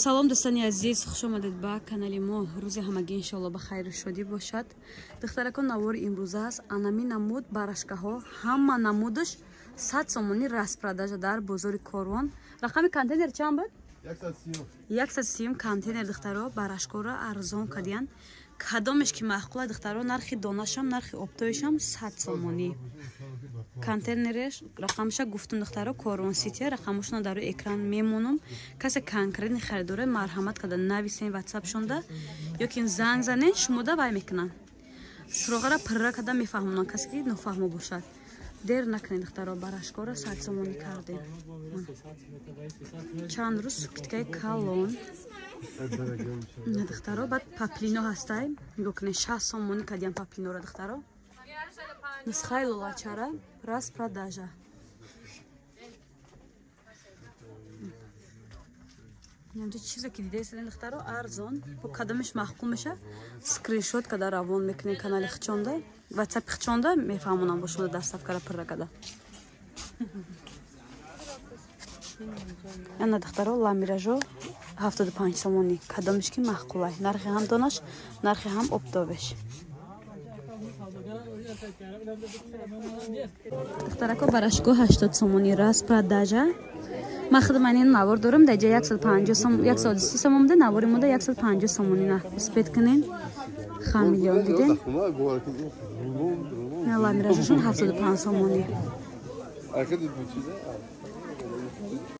салом дӯстони азиз, хуш омадед ба канали мо. рӯзи ҳамагӣ иншоалло ба хайру шодӣ бошад. духтаракон, навори имрӯза аст. Анами намуд барашкаҳо, ҳама намудаш 100 сомонӣ распродажа дар бозори Корвон. рақами контейнер чанд буд? 130 контейнер духтаро барашкора арзон кадиян. кадомеш ки маъқула духтаро, нархи донашам, нархи обтоишам 100 сомонӣ. контейнереш рақамша гуфтум духтаро, Корвон Сити, рақамошона дар экран мемонам. касе конкретни харидоре марҳамат када нависен WhatsApp шонда ёки занг занен, шумода вай мекунан. суроғара пирра када мефаҳмонан, касе ки нофаҳмо бошад. дер накунед духтаро, барашкора 100 сомонӣ кардем. чанд рӯз сукиткаи калон духтаро, баъд паплино ҳастай гукне 60 сомонӣ кадиям паплинора духтаро. нусхаи лолачара распродажа. янҷа чизе ки дидесиден духтаро арзон, бо кадомеш маҳқул меша, скриншот када равон мекунен канали хичонда, WhatsApp хичонда мефаҳмонам бо шумо дастафкара пирра када. ана духтаро ламиражо 75 сомонӣ, кадомеш ки маҳқулай, нархи ҳам донаш, нархи ҳам обдовеш. духтарако барашко 80 сомонӣ распродажа. ман худман ин навор дорам, дар ҷои 130 сомон буда, навори мода 150 сомонӣ спед кунен. хамилён диден. ламиражошон 75 сомонӣ.